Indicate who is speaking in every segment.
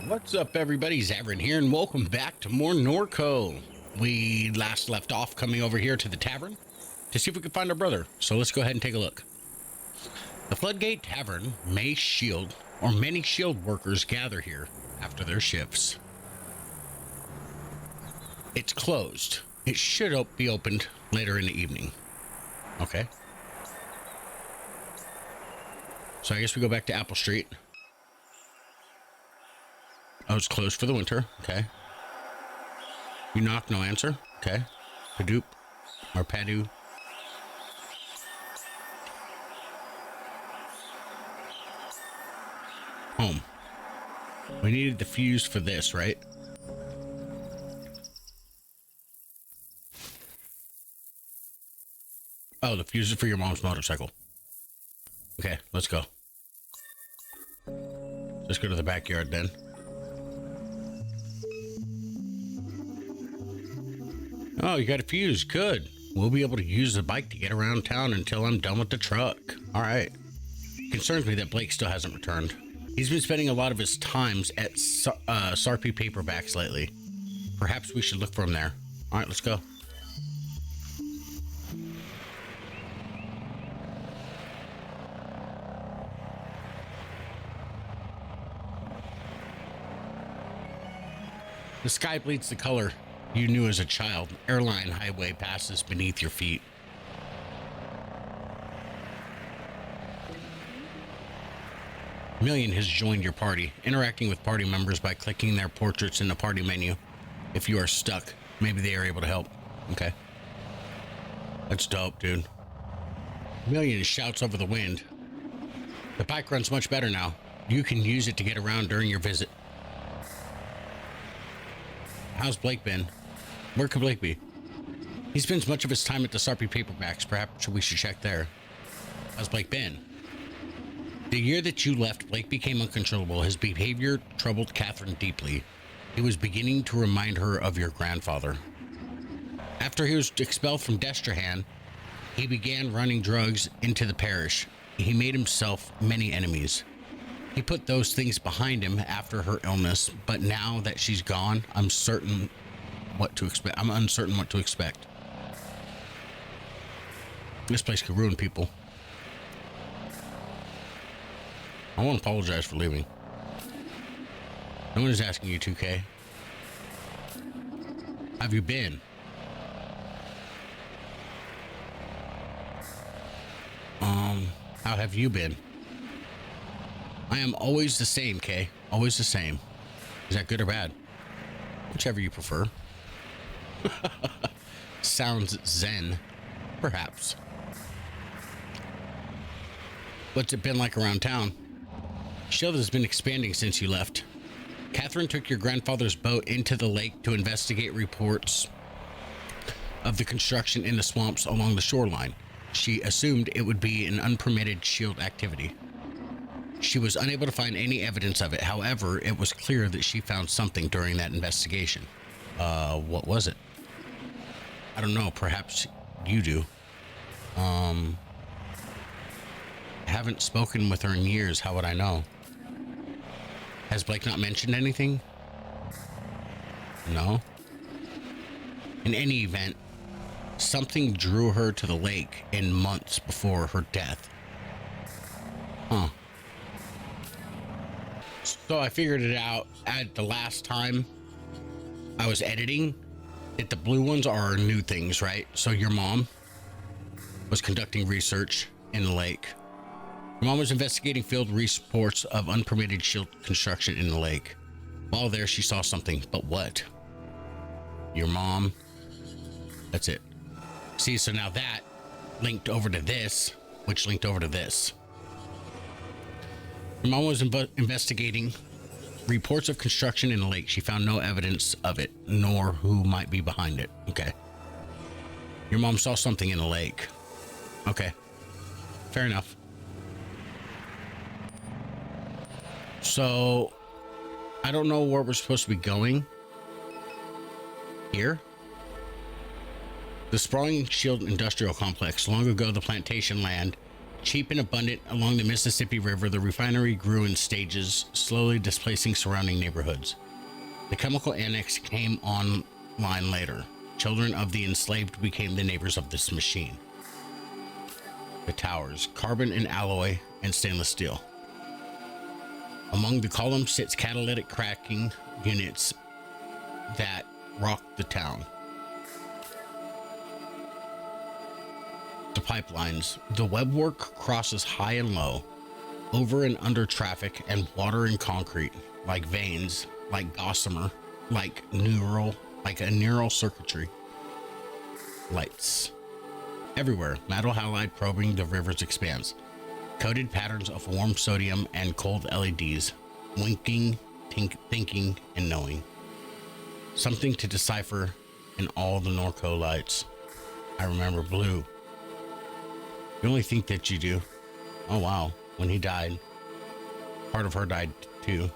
Speaker 1: What's up, everybody? Zavrin here, and welcome back to more Norco. We last left off coming over here to the tavern to see if we could find our brother. So let's go ahead and take a look. The Floodgate Tavern may shield, or many shield workers gather here after their shifts. It's closed. It should be opened later in the evening. Okay. So I guess we go back to Apple Street. Oh, it's closed for the winter. Okay. You knock, no answer. Okay. Padoop or Padu. Home. We needed the fuse for this, right? Oh, the fuse is for your mom's motorcycle. Okay, let's go. Let's go to the backyard then. Oh, you got a fuse. Good. We'll be able to use the bike to get around town until I'm done with the truck. All right. Concerns me that Blake still hasn't returned. He's been spending a lot of his times at Sarpy Paperbacks lately. Perhaps we should look for him there. All right, let's go. The sky bleeds the color you knew as a child. Airline highway passes beneath your feet. Million has joined your party, interacting with party members by clicking their portraits in the party menu. If you are stuck, maybe they are able to help. Okay. That's dope, dude. Million shouts over the wind. The bike runs much better now. You can use it to get around during your visit. How's Blake been? Where could Blake be? He spends much of his time at the Sarpy Paperbacks. Perhaps we should check there. How's Blake been? The year that you left, Blake became uncontrollable. His behavior troubled Catherine deeply. He was beginning to remind her of your grandfather. After he was expelled from Destrahan, he began running drugs into the parish. He made himself many enemies. He put those things behind him after her illness, but now that she's gone, I'm uncertain what to expect. This place could ruin people. I won't apologize for leaving. No one is asking you, 2K. How have you been? How have you been? I am always the same, Kay. Always the same. Is that good or bad? Whichever you prefer. Sounds zen. Perhaps. What's it been like around town? Shield has been expanding since you left. Catherine took your grandfather's boat into the lake to investigate reports of the construction in the swamps along the shoreline. She assumed it would be an unpermitted shield activity. She was unable to find any evidence of it. However, it was clear that she found something during that investigation. What was it? I don't know. Perhaps you do. Haven't spoken with her in years. How would I know? Has Blake not mentioned anything? No. In any event, something drew her to the lake in months before her death. Huh. So I figured it out at the last time I was editing that the blue ones are new things, right? So your mom was conducting research in the lake. Your mom was investigating field reports of unpermitted shield construction in the lake. While there, she saw something, but what? Your mom. That's it. See, so now that linked over to this, which linked over to this. Your mom was investigating reports of construction in the lake. She found no evidence of it, nor who might be behind it. Okay. Your mom saw something in the lake. Okay. Fair enough. So, I don't know where we're supposed to be going. Here? The sprawling Shield Industrial Complex. Long ago, the plantation land Cheap and abundant along the Mississippi River, the refinery grew in stages, slowly displacing surrounding neighborhoods. The chemical annex came online later. Children of the enslaved became the neighbors of this machine. The towers, carbon and alloy and stainless steel. Among the columns sits catalytic cracking units that rock the town. The pipelines. The webwork crosses high and low, over and under traffic, and water and concrete, like veins, like gossamer, like a neural circuitry. Lights. Everywhere, metal halide probing the river's expanse. Coded patterns of warm sodium and cold LEDs, winking, thinking, and knowing. Something to decipher in all the Norco lights. I remember blue. You only think that you do. Oh wow, when he died, part of her died too.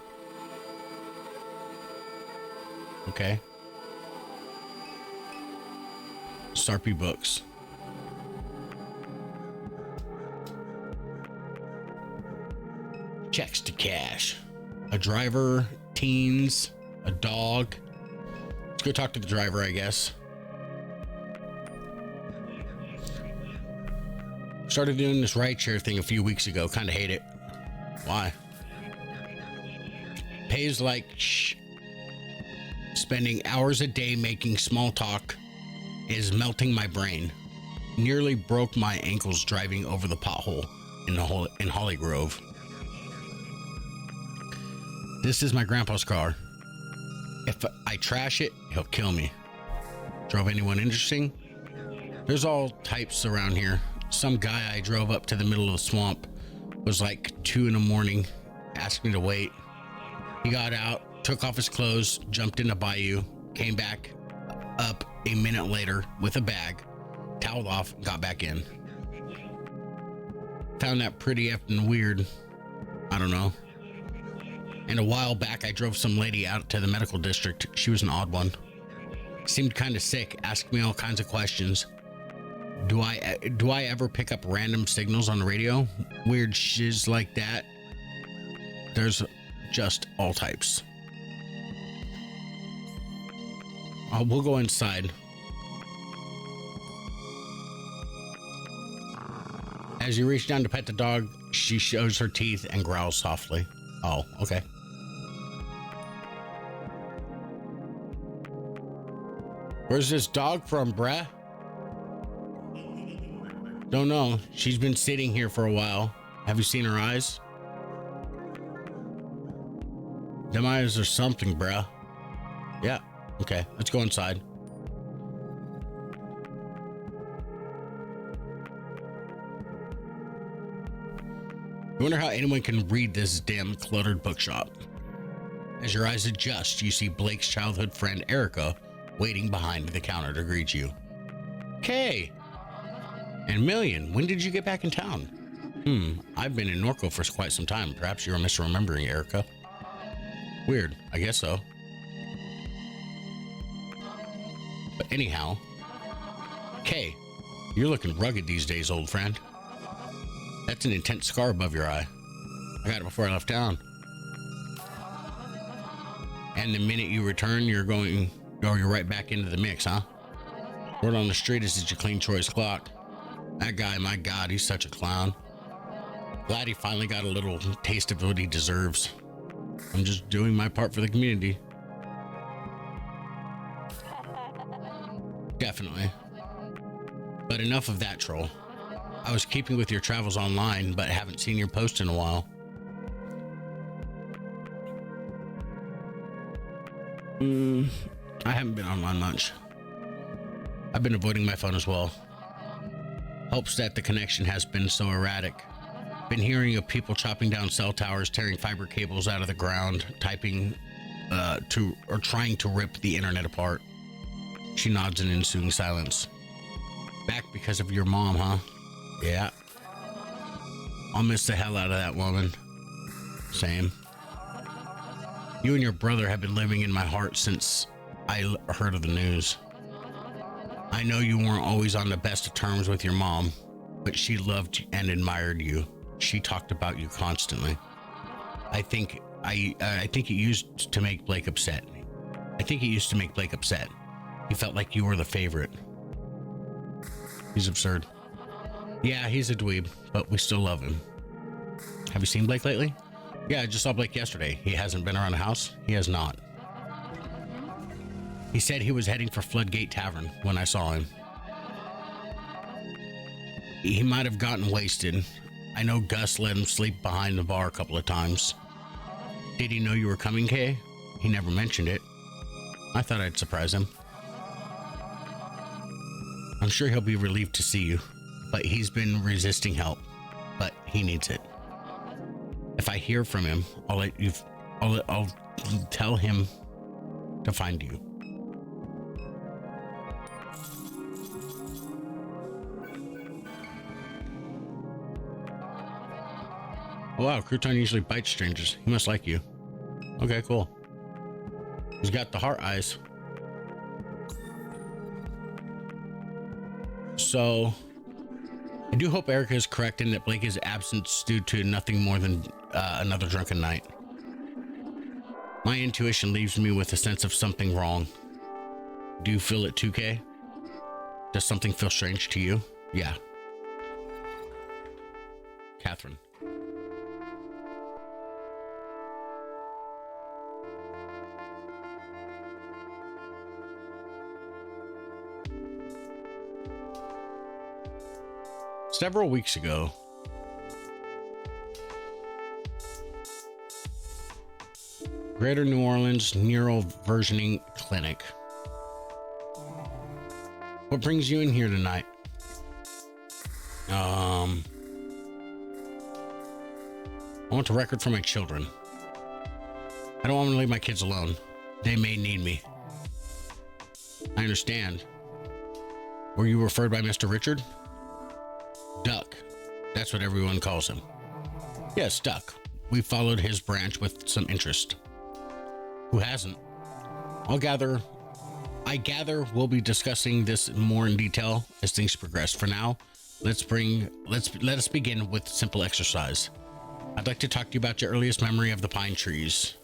Speaker 1: Okay. Sarpy books. Checks to cash. A driver, teens, a dog. Let's go talk to the driver, I guess. Started doing this rideshare thing a few weeks ago. Kind of hate it. Why? Pays like shh. Spending hours a day making small talk is melting my brain. Nearly broke my ankles driving over the pothole in Holly Grove. This is my grandpa's car. If I trash it, he'll kill me. Drove anyone interesting? There's all types around here. Some guy I drove up to the middle of the swamp was like 2 a.m, asked me to wait. He got out, took off his clothes, jumped in a bayou, came back up a minute later with a bag, toweled off, and got back in. Found that pretty effing weird. I don't know. And a while back, I drove some lady out to the medical district. She was an odd one. Seemed kind of sick, asked me all kinds of questions. Do I ever pick up random signals on the radio? Weird shiz like that. There's just all types. We'll go inside. As you reach down to pet the dog, she shows her teeth and growls softly. Oh, okay. Where's this dog from, bruh? Don't know. She's been sitting here for a while. Have you seen her eyes? Them eyes are something, bruh. Yeah. Okay, let's go inside. I wonder how anyone can read this damn cluttered bookshop. As your eyes adjust, you see Blake's childhood friend Erica waiting behind the counter to greet you. Kay! And Million, when did you get back in town? I've been in Norco for quite some time. Perhaps you're misremembering, Erica. Weird, I guess so. But anyhow, Kay, you're looking rugged these days, old friend. That's an intense scar above your eye. I got it before I left town. And the minute you return, you're right back into the mix, huh? Word on the street is that you clean Troy's clock. That guy, my God, he's such a clown. Glad he finally got a little taste of what he deserves. I'm just doing my part for the community. Definitely. But enough of that, troll. I was keeping with your travels online, but haven't seen your post in a while. I haven't been online much. I've been avoiding my phone as well. Helps that the connection has been so erratic. Been hearing of people chopping down cell towers, tearing fiber cables out of the ground, trying to rip the internet apart. She nods in ensuing silence. Back because of your mom, huh? Yeah. I'll miss the hell out of that woman. Same. You and your brother have been living in my heart since I heard of the news. I know you weren't always on the best of terms with your mom. but she loved and admired you. She talked about you constantly. I think it used to make Blake upset. He felt like you were the favorite. He's absurd. Yeah, he's a dweeb, but we still love him. Have you seen Blake lately? Yeah, I just saw Blake yesterday. He hasn't been around the house? He has not. He said he was heading for Floodgate Tavern when I saw him. He might have gotten wasted. I know Gus let him sleep behind the bar a couple of times. Did he know you were coming, Kay? He never mentioned it. I thought I'd surprise him. I'm sure he'll be relieved to see you, but he's been resisting help, but he needs it. If I hear from him, I'll tell him to find you. Oh, wow, Crouton usually bites strangers. He must like you. Okay, cool. He's got the heart eyes. So, I do hope Erica is correct in that Blake is absent due to nothing more than another drunken night. My intuition leaves me with a sense of something wrong. Do you feel it 2K? Does something feel strange to you? Yeah. Catherine. Several weeks ago, Greater New Orleans Neuroversioning Clinic. What brings you in here tonight? I want a record for my children. I don't want to leave my kids alone. They may need me. I understand. Were you referred by Mr. Richard? Duck. That's what everyone calls him. Yes, Duck. We followed his branch with some interest. Who hasn't? I gather we'll be discussing this more in detail as things progress. For now, let us begin with simple exercise. I'd like to talk to you about your earliest memory of the pine trees.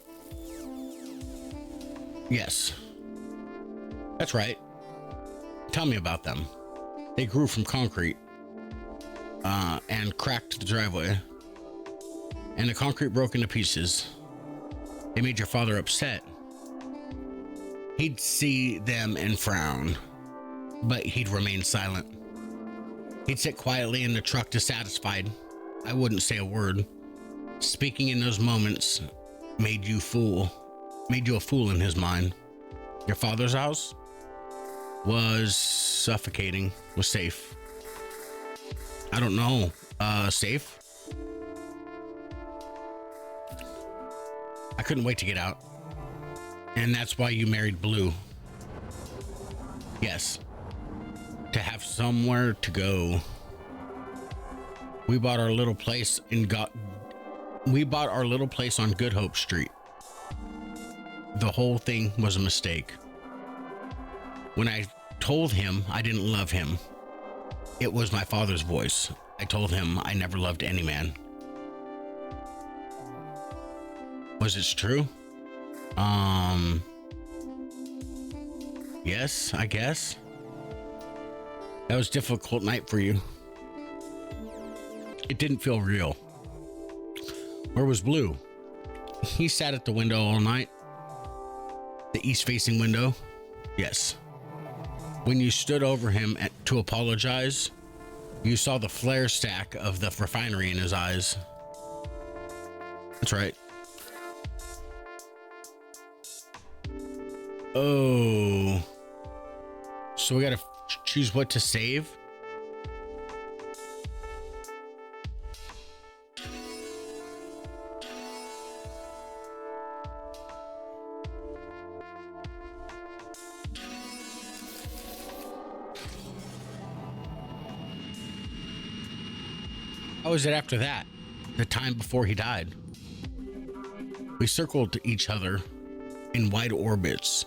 Speaker 1: Yes. That's right. Tell me about them. They grew from concrete. And cracked the driveway, and the concrete broke into pieces. They made your father upset. He'd see them and frown, but he'd remain silent. He'd sit quietly in the truck dissatisfied. I wouldn't say a word. Speaking in those moments made you a fool in his mind. Your father's house was suffocating, was safe. I don't know. Safe? I couldn't wait to get out. And that's why you married Blue. Yes. To have somewhere to go. We bought our little place on Good Hope Street. The whole thing was a mistake. When I told him I didn't love him, it was my father's voice. I told him I never loved any man. Was it true? Yes, I guess. That was a difficult night for you. It didn't feel real. Where was Blue? He sat at the window all night. The east-facing window? Yes. When you stood over him to apologize, you saw the flare stack of the refinery in his eyes. That's right. Oh. So we gotta choose what to save? How was it after that? The time before he died? We circled each other in wide orbits.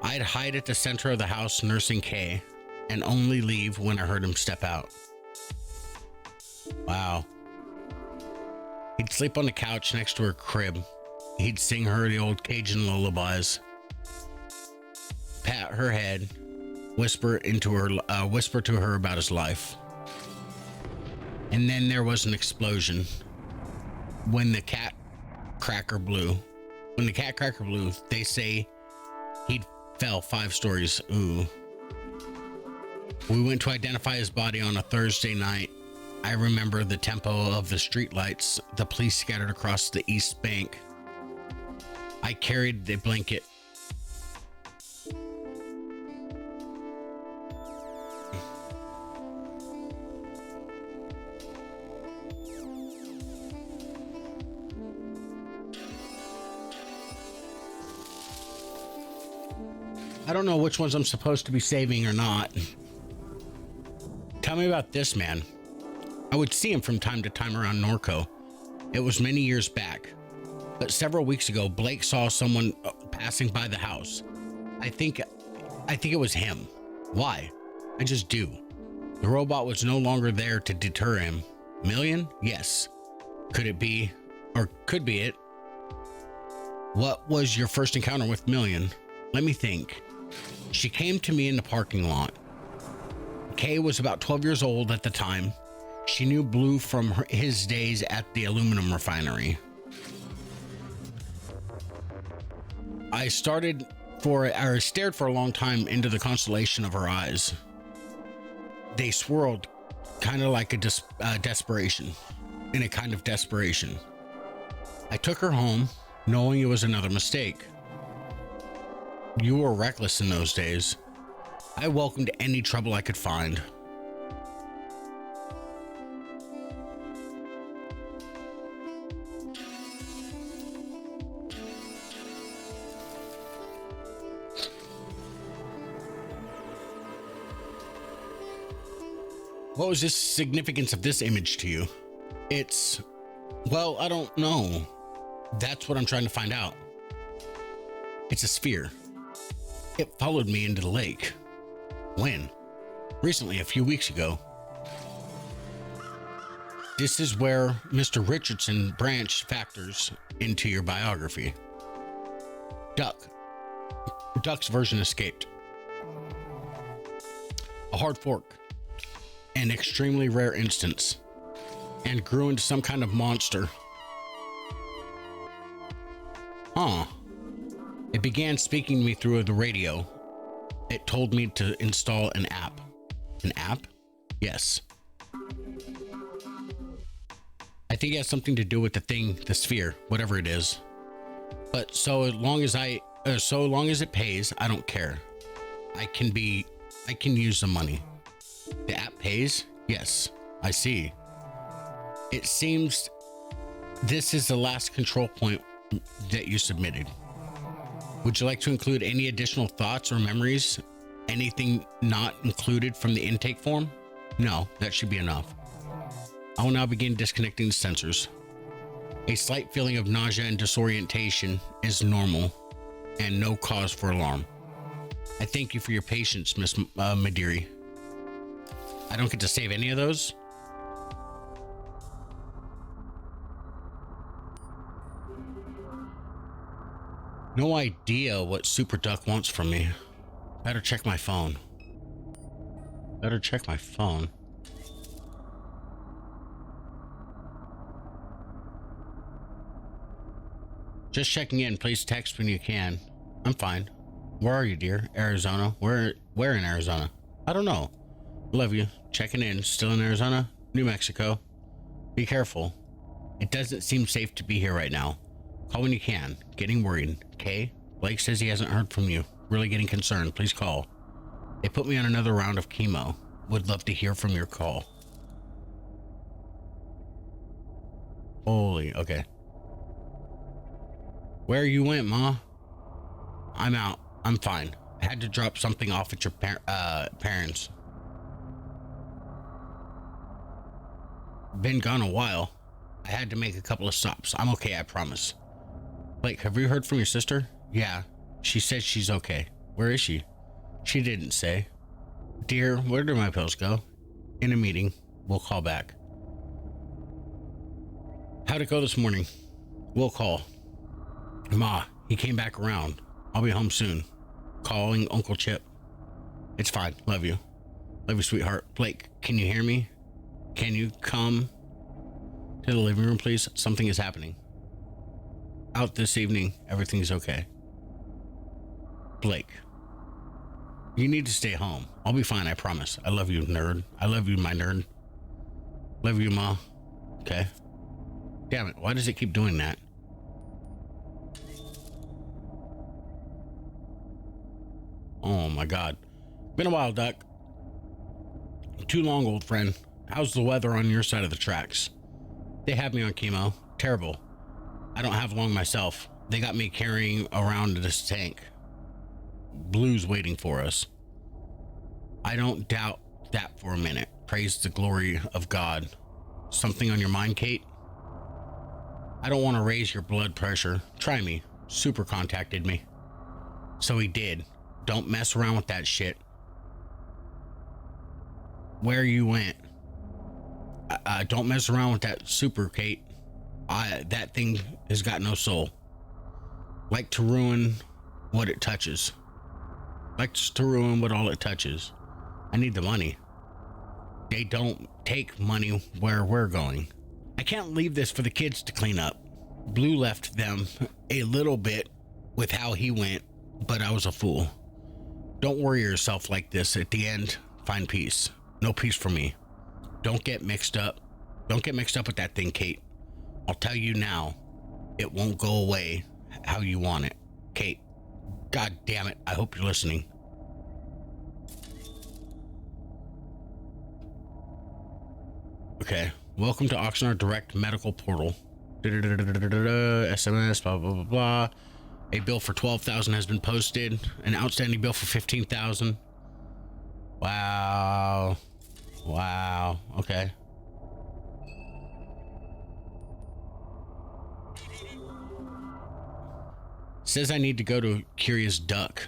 Speaker 1: I'd hide at the center of the house nursing Kay and only leave when I heard him step out. Wow. He'd sleep on the couch next to her crib. He'd sing her the old Cajun lullabies, pat her head, whisper to her about his life. And then there was an explosion when the cat cracker blew. When the cat cracker blew, they say he fell 5 stories. Ooh. We went to identify his body on a Thursday night. I remember the tempo of the streetlights, the police scattered across the East Bank. I carried the blanket. I don't know which ones I'm supposed to be saving or not. Tell me about this man. I would see him from time to time around Norco. It was many years back. But several weeks ago, Blake saw someone passing by the house. I think it was him. Why? I just do. The robot was no longer there to deter him. Million? Yes. Could it be? Or could be it? What was your first encounter with Million? Let me think. She came to me in the parking lot. Kay was about 12 years old at the time. She knew Blue from his days at the aluminum refinery. I stared for a long time into the constellation of her eyes. They swirled kind of like a desperation, in a kind of desperation. I took her home, knowing it was another mistake. You were reckless in those days. I welcomed any trouble I could find. What was the significance of this image to you? Well, I don't know. That's what I'm trying to find out. It's a sphere. It followed me into the lake. When? Recently, a few weeks ago. This is where Mr. Richardson branch factors into your biography. Duck's version escaped. A hard fork. An extremely rare instance. And grew into some kind of monster. Huh. It began speaking to me through the radio. It told me to install an app. An app? Yes. I think it has something to do with the sphere, whatever it is. But so long as it pays, I don't care. I can use the money. The app pays? Yes, I see. It seems this is the last control point that you submitted. Would you like to include any additional thoughts or memories? Anything not included from the intake form? No, that should be enough. I will now begin disconnecting the sensors. A slight feeling of nausea and disorientation is normal and no cause for alarm. I thank you for your patience, Miss Madiri. I don't get to save any of those? No idea what Super Duck wants from me. Better check my phone. Just checking in. Please text when you can. I'm fine. Where are you, dear? Arizona? Where in Arizona? I don't know. Love you. Checking in. Still in Arizona? New Mexico. Be careful. It doesn't seem safe to be here right now. Call when you can. Getting worried. Okay? Blake says he hasn't heard from you. Really getting concerned. Please call. They put me on another round of chemo. Would love to hear from your call. Holy, okay. Where you went, Ma? I'm out. I'm fine. I had to drop something off at your parents. Been gone a while. I had to make a couple of stops. I'm okay, I promise. Blake, have you heard from your sister? Yeah, she said she's okay. Where is she? She didn't say. Dear, where did my pills go? In a meeting. We'll call back. How'd it go this morning? We'll call. Ma, he came back around. I'll be home soon. Calling Uncle Chip. It's fine. Love you. Love you, sweetheart. Blake, can you hear me? Can you come to the living room, please? Something is happening. Out this evening. Everything's okay. Blake, you need to stay home. I'll be fine, I promise. I love you, nerd. I love you, my nerd. Love you, Ma. Okay. Damn it. Why does it keep doing that? Oh my God. Been a while, Duck. Too long, old friend. How's the weather on your side of the tracks? They have me on chemo. Terrible. I don't have long myself. They got me carrying around this tank. Blue's waiting for us. I don't doubt that for a minute. Praise the glory of God. Something on your mind, Kate? I don't want to raise your blood pressure. Try me. Super contacted me. So he did. Don't mess around with that shit. Where you went. Don't mess around with that super, Kate. That thing has got no soul. Like to ruin what it touches. Likes to ruin what all it touches. I need the money. They don't take money where we're going. I can't leave this for the kids to clean up. Blue left them a little bit with how he went, but I was a fool. Don't worry yourself like this. At the end, find peace. No peace for me. Don't get mixed up. Don't get mixed up with that thing, Kate. I'll tell you now, it won't go away how you want it. Kate, God damn it, I hope you're listening. Okay, welcome to Oxnard Direct Medical Portal. SMS, blah, blah, blah, blah. A bill for $12,000 has been posted. An outstanding bill for $15,000. Wow. Wow. Okay. Says I need to go to Curious Duck.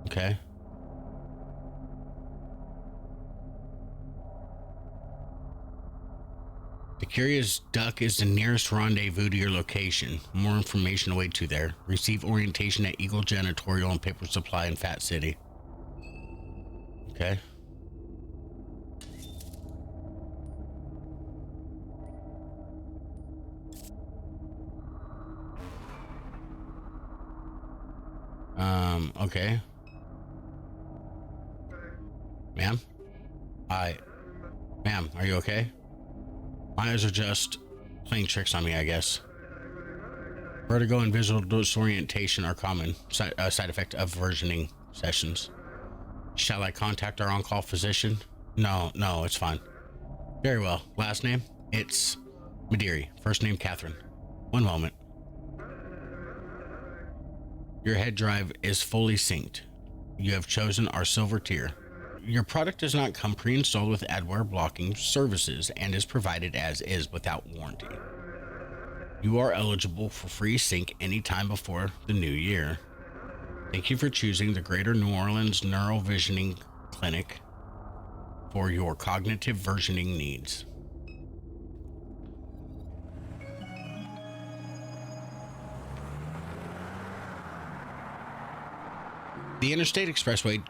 Speaker 1: Okay. The Curious Duck is the nearest rendezvous to your location. More information awaits you there. Receive orientation at Eagle Janitorial and Paper Supply in Fat City. Okay. Okay. Ma'am? Ma'am, are you okay? My eyes are just playing tricks on me, I guess. Vertigo and visual disorientation are common side effect of versioning sessions. Shall I contact our on-call physician? No, it's fine. Very well. Last name? It's Madiri. First name, Catherine. One moment. Your head drive is fully synced. You have chosen our silver tier. Your product does not come pre-installed with adware blocking services and is provided as is without warranty. You are eligible for free sync anytime before the new year. Thank you for choosing the Greater New Orleans Neural Visioning Clinic for your cognitive versioning needs. The Interstate Expressway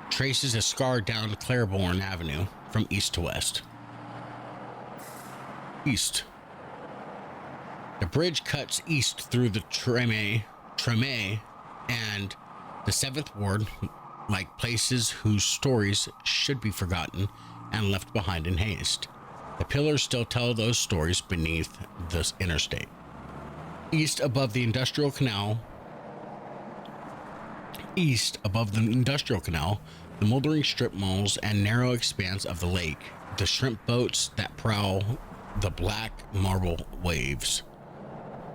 Speaker 1: traces a scar down Claiborne Avenue from east to west. East. The bridge cuts east through the Treme and the 7th Ward, like places whose stories should be forgotten and left behind in haste. The pillars still tell those stories beneath this interstate. East above the Industrial Canal, the moldering strip malls and narrow expanse of the lake, the shrimp boats that prowl the black marble waves.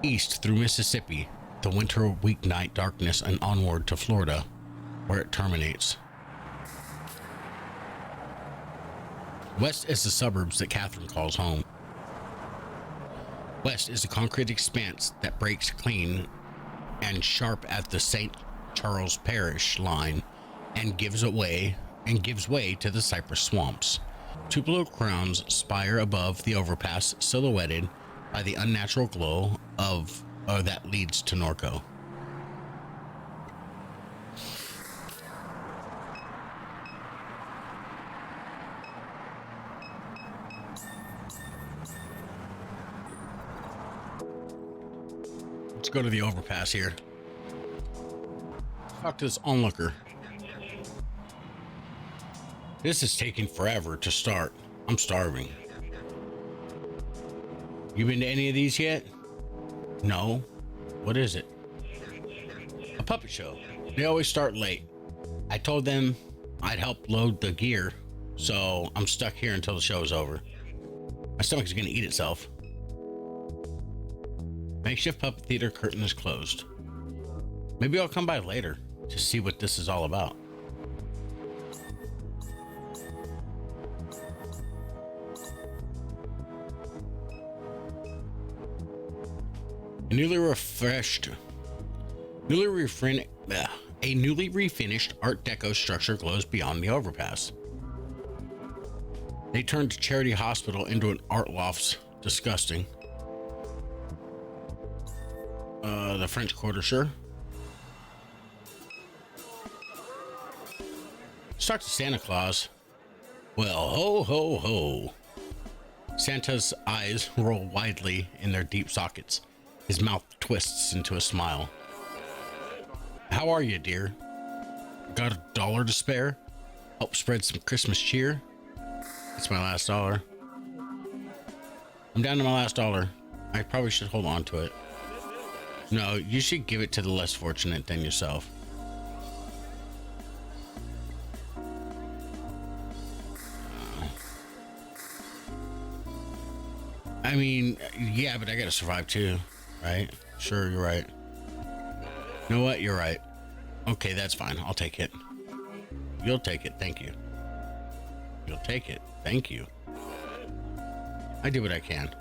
Speaker 1: East through Mississippi, the winter weeknight darkness, and onward to Florida, where it terminates. West is the suburbs that Catherine calls home. West is the concrete expanse that breaks clean and sharp at the St. Charles Parish line and gives way to the cypress swamps. Tupelo crowns spire above the overpass, silhouetted by the unnatural glow of that leads to Norco. Let's go to the overpass here. Talk to this onlooker. This is taking forever to start. I'm starving. You been to any of these yet? No. What is it? A puppet show. They always start late. I told them I'd help load the gear, so I'm stuck here until the show is over. My stomach is gonna eat itself. Makeshift puppet theater curtain is closed. Maybe I'll come by later to see what this is all about. A newly refinished Art Deco structure glows beyond the overpass. They turned Charity Hospital into an art loft. Disgusting. The French Quarter, sure. Let's talk to Santa Claus. Well, ho, ho, ho. Santa's eyes roll widely in their deep sockets. His mouth twists into a smile. How are you, dear? Got $1 to spare? Help spread some Christmas cheer? It's my last dollar. I'm down to my last dollar. I probably should hold on to it. No, you should give it to the less fortunate than yourself. I mean, yeah, but I gotta survive too, right? Sure, you're right. You know what? You're right. Okay, that's fine. I'll take it. You'll take it. Thank you. You'll take it. Thank you. I do what I can.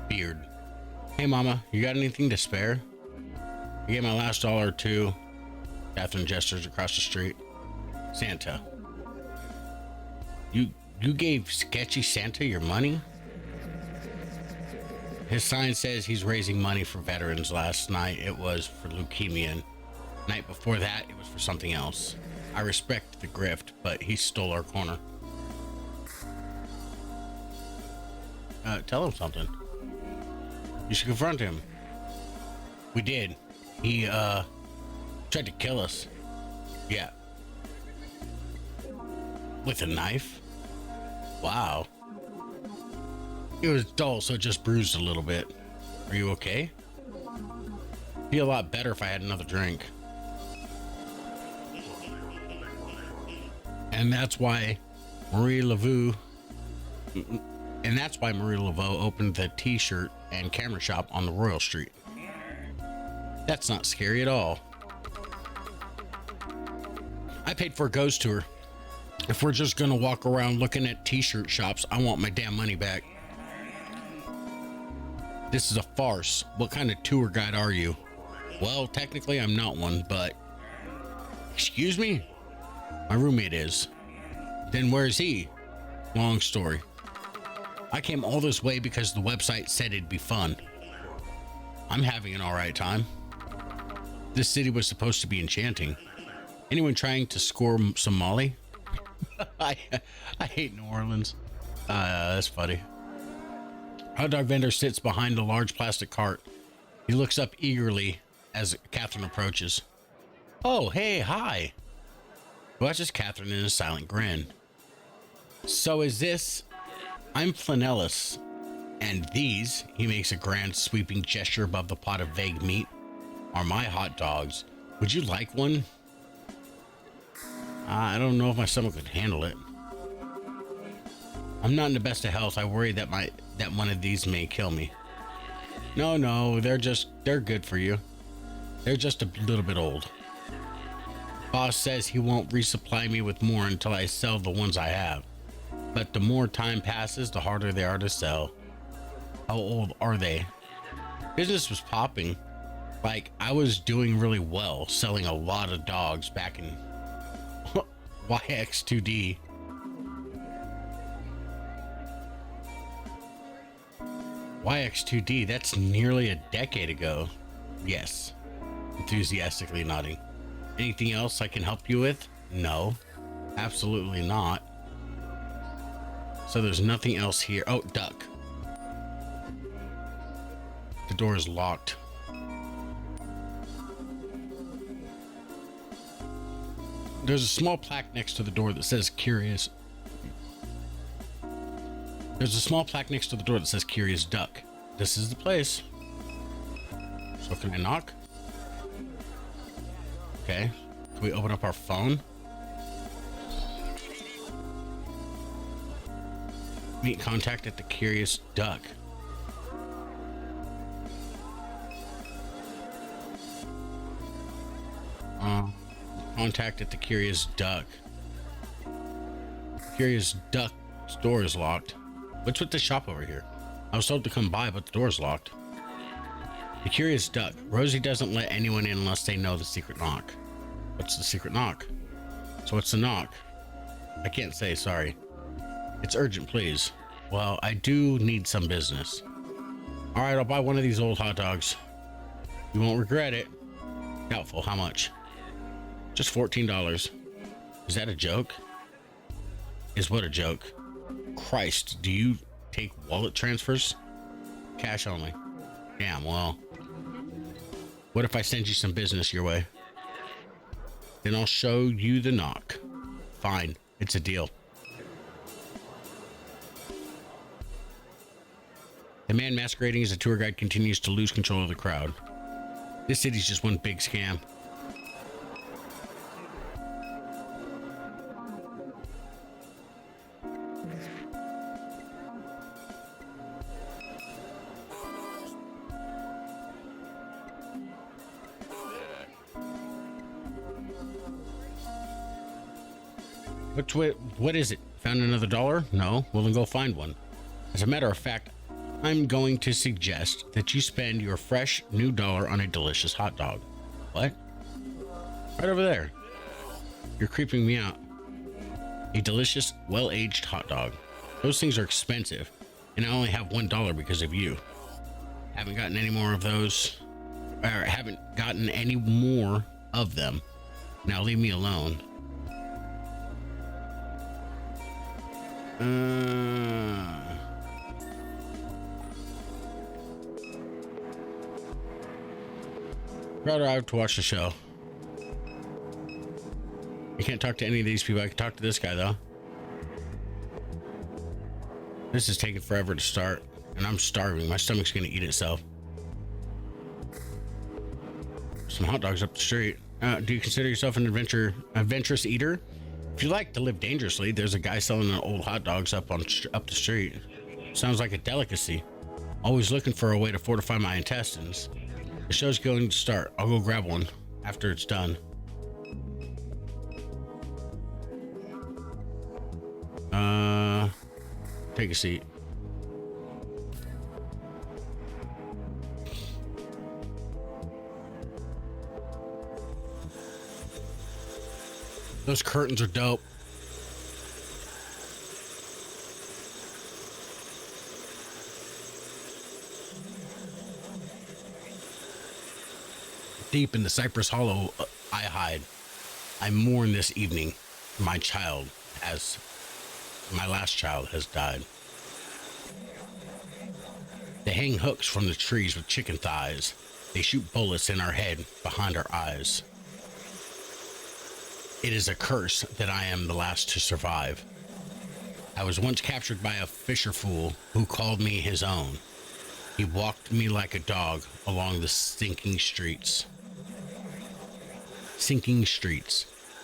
Speaker 1: Beard. Hey, Mama, you got anything to spare? I gave my last dollar to Catherine gestures across the street. Santa. You gave sketchy Santa your money? His sign says he's raising money for veterans. Last night it was for leukemia, and night before that it was for something else. I respect the grift, but he stole our corner. Tell him something. You should confront him. We did. He tried to kill us. Yeah. With a knife? Wow. It was dull, so it just bruised a little bit. Are you okay? Be a lot better if I had another drink. And that's why Marie Laveau opened the t-shirt and camera shop on the Royal Street. That's not scary at all. I paid for a ghost tour. If we're just gonna walk around looking at t-shirt shops, I want my damn money back. This is a farce. What kind of tour guide are you? Well, technically I'm not one, but... Excuse me? My roommate is. Then where's he? Long story. I came all this way because the website said it'd be fun. I'm having an alright time. This city was supposed to be enchanting. Anyone trying to score some Molly? I hate New Orleans. That's funny. Hot dog vendor sits behind a large plastic cart. He looks up eagerly as Catherine approaches. Oh, hey, hi. He watches Catherine in a silent grin. So is this... I'm Flanellis. And these, he makes a grand sweeping gesture above the pot of vague meat, are my hot dogs. Would you like one? I don't know if my stomach could handle it. I'm not in the best of health. I worry that one of these may kill me. No, they're good for you. They're just a little bit old. Boss says he won't resupply me with more until I sell the ones I have. But the more time passes, the harder they are to sell. How old are they? Business was popping. Like, I was doing really well, selling a lot of dogs back in YX2D. YX2D, that's nearly a decade ago. Yes. Enthusiastically nodding. Anything else I can help you with? No. Absolutely not. So there's nothing else here. Oh, duck. The door is locked. There's a small plaque next to the door that says curious. There's a small plaque next to the door that says curious duck. This is the place. So can I knock? Okay. Can we open up our phone? Meet contact at the curious duck. Contact at the curious duck. Curious duck's door is locked. What's with the shop over here? I was told to come by, but the door's locked. The curious duck. Rosie doesn't let anyone in unless they know the secret knock. What's the secret knock? So what's the knock? I can't say, sorry. It's urgent, please. Well, I do need some business. All right, I'll buy one of these old hot dogs. You won't regret it. Doubtful. How much? Just $14. Is that a joke? Is what a joke? Christ, do you take wallet transfers? Cash only. Damn, well. What if I send you some business your way? Then I'll show you the knock. Fine, it's a deal. The man masquerading as a tour guide continues to lose control of the crowd. This city's just one big scam. What is it? Found another dollar? No? Well, then go find one. As a matter of fact, I'm going to suggest that you spend your fresh new dollar on a delicious hot dog. What? Right over there. You're creeping me out. A delicious, well-aged hot dog. Those things are expensive, and I only have $1 because of you. Haven't gotten any more of those, or haven't gotten any more of them. Now leave me alone. Crowd arrived to watch the show. I can't talk to any of these people. I can talk to this guy though. This is taking forever to start, and I'm starving. My stomach's gonna eat itself. Some hot dogs up the street. Do you consider yourself an adventurous eater? If you like to live dangerously, there's a guy selling old hot dogs up the street. Sounds like a delicacy. Always looking for a way to fortify my intestines. The show's going to start. I'll go grab one after it's done. Take a seat. Those curtains are dope. Deep in the cypress hollow I hide. I mourn this evening. My last child has died. They hang hooks from the trees with chicken thighs. They shoot bullets in our head, behind our eyes. It is a curse that I am the last to survive. I was once captured by a fisher fool who called me his own. He walked me like a dog along the sinking streets.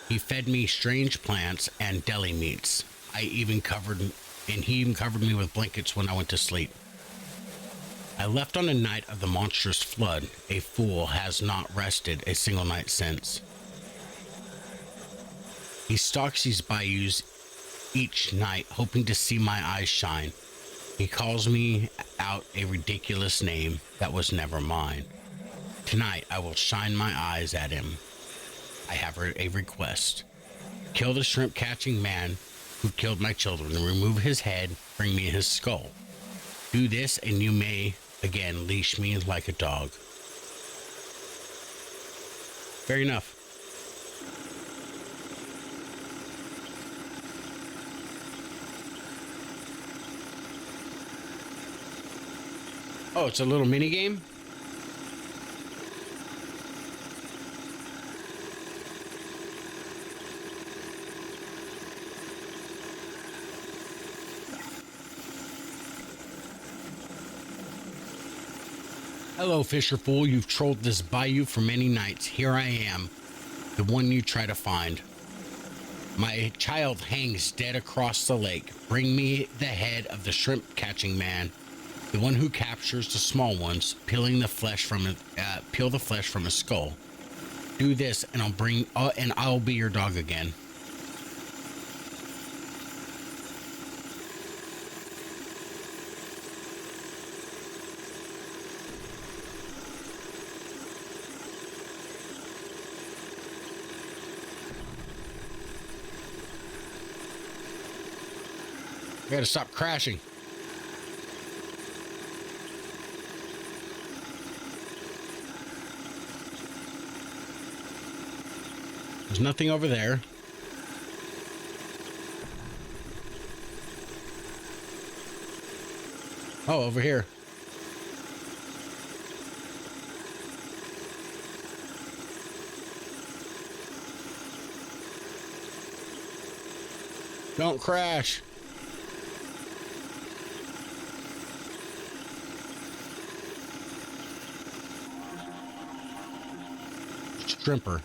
Speaker 1: He fed me strange plants and deli meats. He even covered me with blankets when I went to sleep. I left on the night of the monstrous flood. A fool has not rested a single night since. He stalks these bayous each night, hoping to see my eyes shine. He calls me out a ridiculous name that was never mine. Tonight I will shine my eyes at him. I have a request. Kill the shrimp catching man who killed my children, remove his head, bring me his skull. Do this and you may Again, leash me like a dog. Fair enough. Oh, it's a little mini game? Hello, Fisher Fool. You've trolled this bayou for many nights. Here I am, the one you try to find. My child hangs dead across the lake. Bring me the head of the shrimp catching man, the one who captures the small ones, peel the flesh from a skull. Do this, and I'll be your dog again. I gotta stop crashing. There's nothing over there. Oh, over here. Don't crash. Shrimper.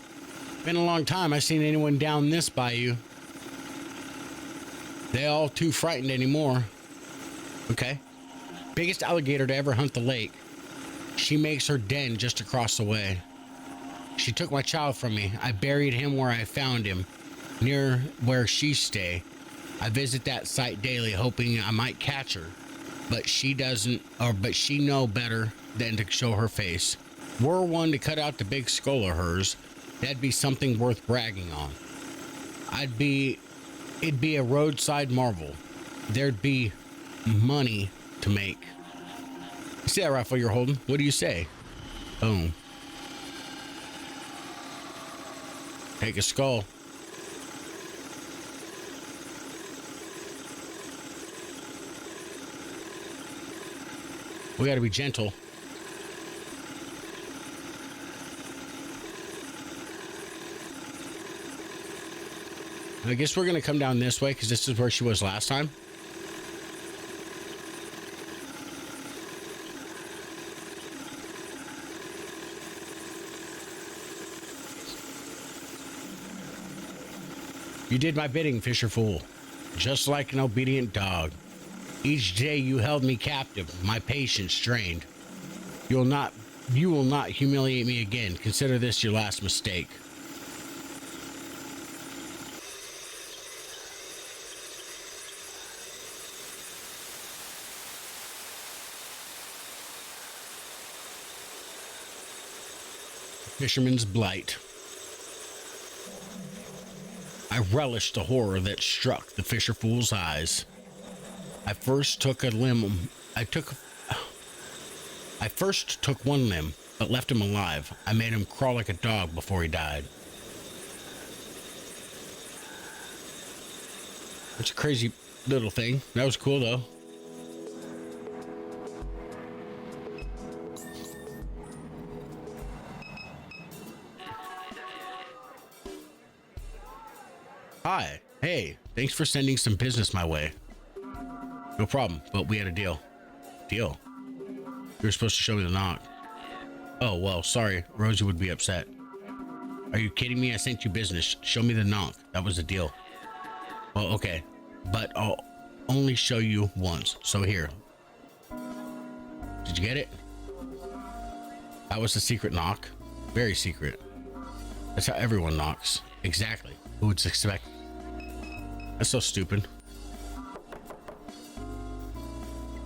Speaker 1: Been a long time I seen anyone down this bayou. They all too frightened anymore. Okay. Biggest alligator to ever hunt the lake. She makes her den just across the way. She took my child from me. I buried him where I found him, near where she stay. I visit that site daily, hoping I might catch her, but she know better than to show her face. Were one to cut out the big skull of hers, that'd be something worth bragging on. It'd be a roadside marvel. There'd be money to make. See that rifle you're holding? What do you say? Boom. Take a skull. We gotta be gentle. I guess we're gonna come down this way because this is where she was last time. You did my bidding, Fisher Fool, just like an obedient dog. Each day you held me captive, my patience strained. You will not humiliate me again. Consider this your last mistake. Fisherman's Blight. I relished the horror that struck the Fisher Fool's eyes. I first took one limb, but left him alive. I made him crawl like a dog before he died. It's a crazy little thing. That was cool, though. Hi. Hey, thanks for sending some business my way. No problem, but we had a deal. Deal? You were supposed to show me the knock. Oh, well, sorry. Rosie would be upset. Are you kidding me? I sent you business. Show me the knock. That was the deal. Well, okay. But I'll only show you once. So here. Did you get it? That was the secret knock. Very secret. That's how everyone knocks. Exactly. Who would expect? That's so stupid.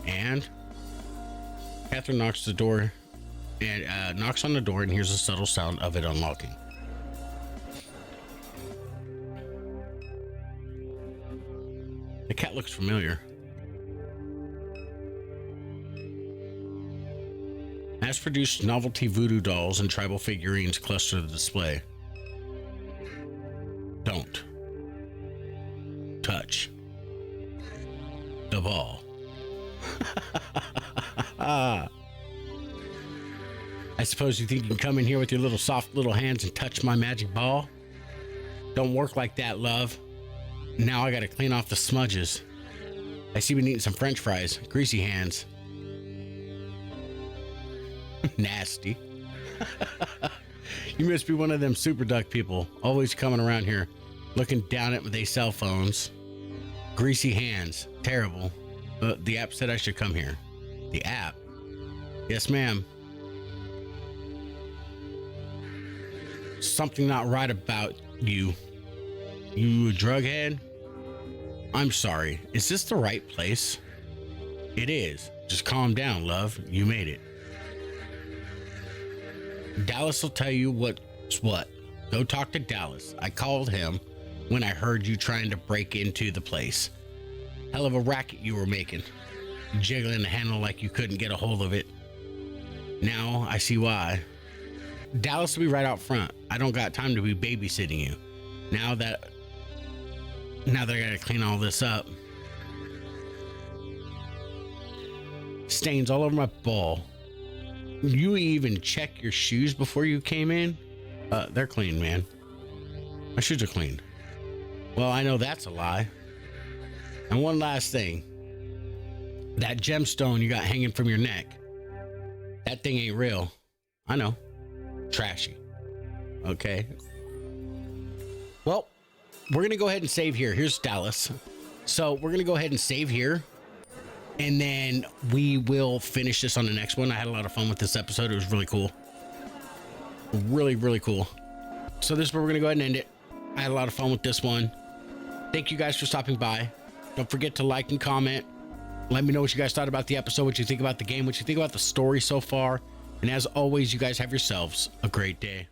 Speaker 1: And Catherine knocks the door and knocks on the door and hears a subtle sound of it unlocking. The cat looks familiar. Mass-produced novelty voodoo dolls and tribal figurines cluster the display. Don't touch the ball. I suppose you think you can come in here with your little soft little hands and touch my magic ball? Don't work like that, love. Now I gotta clean off the smudges. I see you've been eating some french fries. Greasy hands. Nasty. You must be one of them super duck people, always coming around here looking down at their cell phones. Greasy hands. Terrible. The app said I should come here. The app? Yes, ma'am. Something not right about you. You a drug head? I'm sorry. Is this the right place? It is. Just calm down, love. You made it. Dallas will tell you what's what. Go talk to Dallas. I called him when I heard you trying to break into the place. Hell of a racket you were making. Jiggling the handle like you couldn't get a hold of it. Now I see why. Dallas will be right out front. I don't got time to be babysitting you. Now that I gotta clean all this up. Stains all over my ball. You even check your shoes before you came in? They're clean, man. My shoes are clean. Well, I know that's a lie. And one last thing. That gemstone you got hanging from your neck. That thing ain't real. I know. Trashy. Okay. Well, we're gonna go ahead and save here. Here's Dallas. So we're gonna go ahead and save here. And then we will finish this on the next one. I had a lot of fun with this episode. It was really cool. Really, really cool. So this is where we're gonna go ahead and end it. I had a lot of fun with this one. Thank you guys for stopping by. Don't forget to like and comment. Let me know what you guys thought about the episode, what you think about the game, what you think about the story so far. And as always, you guys have yourselves a great day.